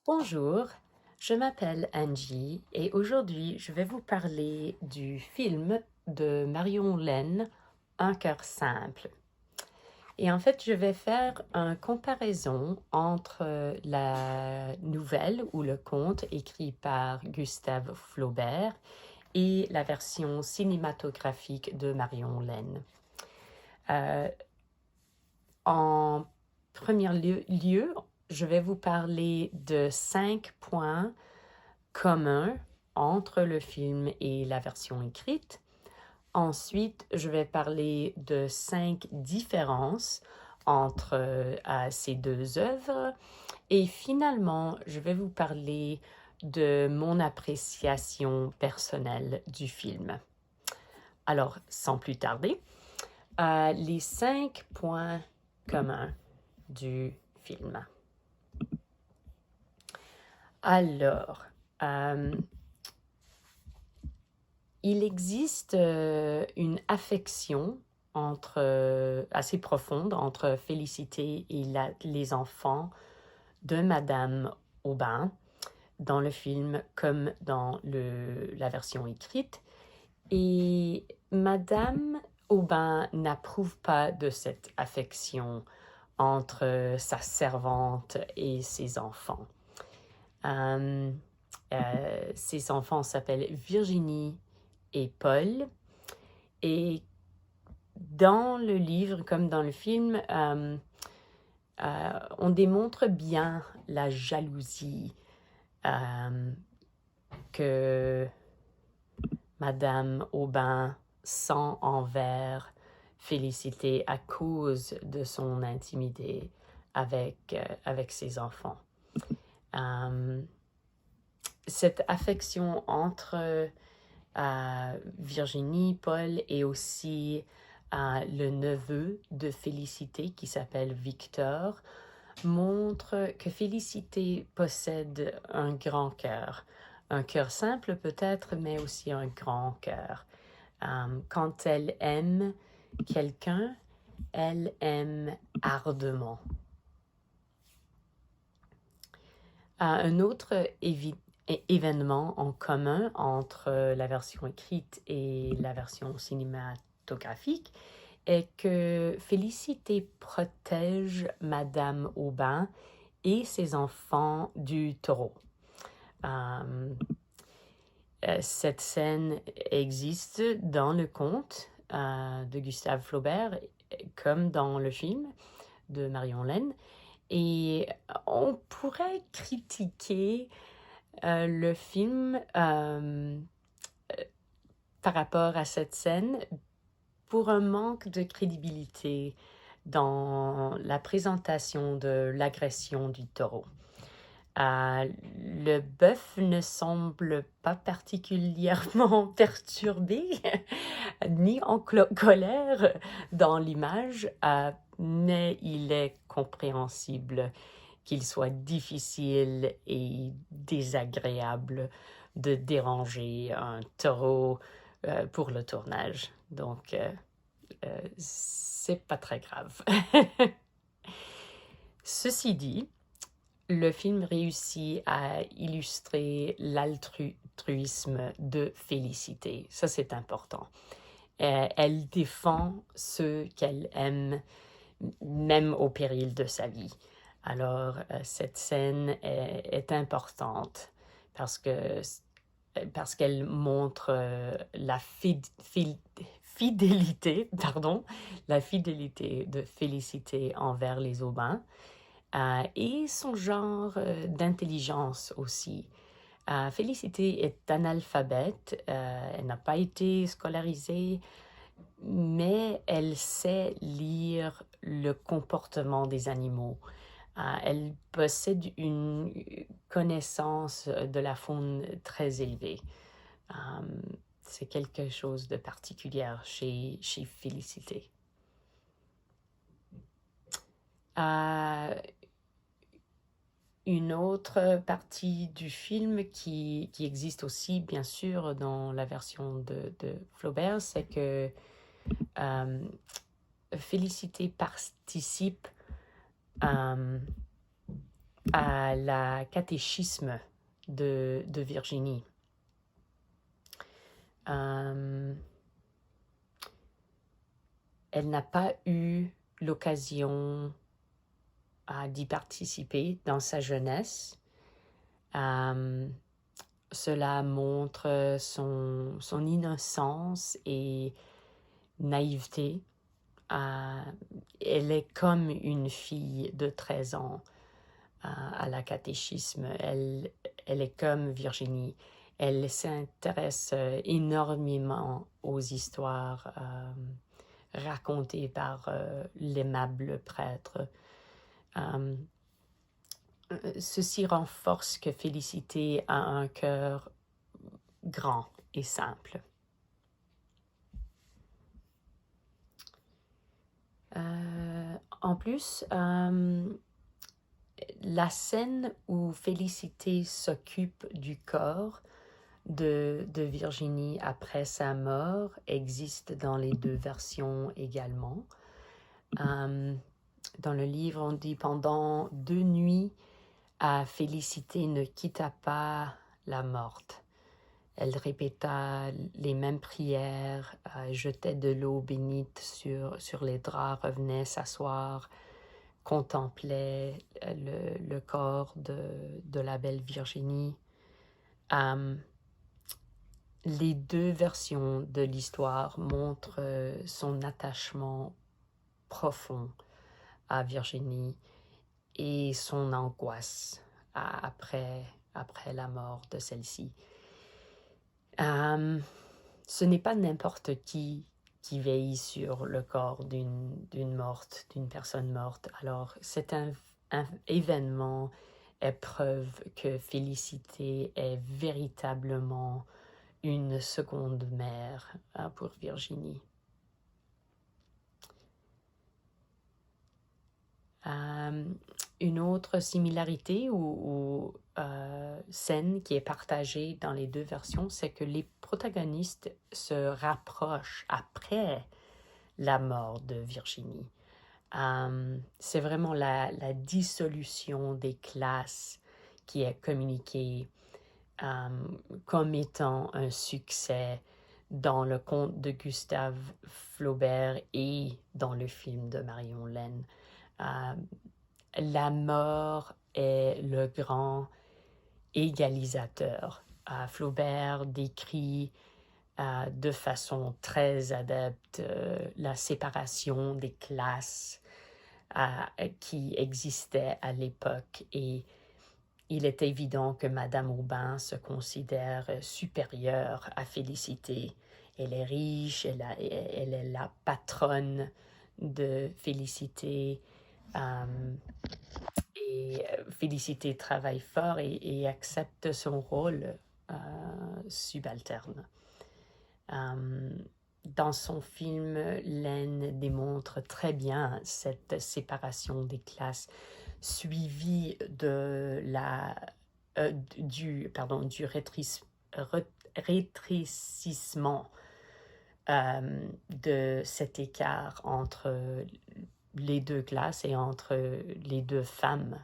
Bonjour, je m'appelle Angie et aujourd'hui je vais vous parler du film de Marion Lenne, Un cœur simple. Et en fait, je vais faire une comparaison entre la nouvelle ou le conte écrit par Gustave Flaubert et la version cinématographique de Marion Lenne. Euh, En premier lieu, je vais vous parler de 5 points communs entre le film et la version écrite. Ensuite, je vais parler de 5 différences entre ces deux œuvres. Et finalement, je vais vous parler de mon appréciation personnelle du film. Alors, sans plus tarder, les 5 points communs du film. Alors, il existe une affection assez profonde entre Félicité et les enfants de Madame Aubin dans le film comme dans la version écrite. Et Madame Aubin n'approuve pas de cette affection entre sa servante et ses enfants. Ses enfants s'appellent Virginie et Paul. Et dans le livre, comme dans le film, on démontre bien la jalousie que Madame Aubin sent envers Félicité à cause de son intimité avec ses enfants. Cette affection entre Virginie, Paul et aussi le neveu de Félicité qui s'appelle Victor montre que Félicité possède un grand cœur. Un cœur simple peut-être, mais aussi un grand cœur. Quand elle aime quelqu'un, elle aime ardemment. Un autre événement en commun entre la version écrite et la version cinématographique est que Félicité protège Madame Aubin et ses enfants du taureau. Cette scène existe dans le conte de Gustave Flaubert comme dans le film de Marion Lenne. Et on pourrait critiquer le film par rapport à cette scène pour un manque de crédibilité dans la présentation de l'agression du taureau. Le bœuf ne semble pas particulièrement perturbé ni en colère dans l'image, mais il est compréhensible qu'il soit difficile et désagréable de déranger un taureau pour le tournage. Donc, c'est pas très grave. Ceci dit, le film réussit à illustrer l'altruisme de Félicité. Ça, c'est important. Elle défend ceux qu'elle aime, même au péril de sa vie. Alors, cette scène est importante parce qu'elle montre la fidélité de Félicité envers les Aubins et son genre d'intelligence aussi. Félicité est analphabète, elle n'a pas été scolarisée, mais elle sait lire le comportement des animaux. Elle possède une connaissance de la faune très élevée. C'est quelque chose de particulier chez Félicité. Une autre partie du film qui existe aussi, bien sûr, dans la version de Flaubert, c'est que Félicité participe à la catéchisme de Virginie. Elle n'a pas eu l'occasion d'y participer dans sa jeunesse. Cela montre son innocence et naïveté. Elle est comme une fille de 13 ans à la catéchisme. Elle est comme Virginie. Elle s'intéresse énormément aux histoires racontées par l'aimable prêtre. Ceci renforce que Félicité a un cœur grand et simple. En plus, la scène où Félicité s'occupe du corps de Virginie après sa mort existe dans les deux versions également. Dans le livre, on dit « Pendant 2 nuits, Félicité ne quitta pas la morte. Elle répéta les mêmes prières, jetait de l'eau bénite sur les draps, revenait s'asseoir, contemplait le corps de la belle Virginie. » Les deux versions de l'histoire montrent son attachement profond à Virginie et son angoisse après la mort de celle-ci. Ce n'est pas n'importe qui veille sur le corps d'une personne morte. Alors, c'est un événement est preuve que Félicité est véritablement une seconde mère pour Virginie. Une autre similarité ou scène qui est partagée dans les deux versions, c'est que les protagonistes se rapprochent après la mort de Virginie. C'est vraiment la dissolution des classes qui est communiquée comme étant un succès dans le conte de Gustave Flaubert et dans le film de Marion Lenne. La mort est le grand égalisateur. Flaubert décrit de façon très adepte la séparation des classes qui existait à l'époque, et il est évident que Madame Aubin se considère supérieure à Félicité. Elle est riche, elle est la patronne de Félicité, et Félicité travaille fort et accepte son rôle subalterne. Dans son film, Lenne démontre très bien cette séparation des classes suivie du rétrécissement de cet écart entre les deux classes et entre les deux femmes.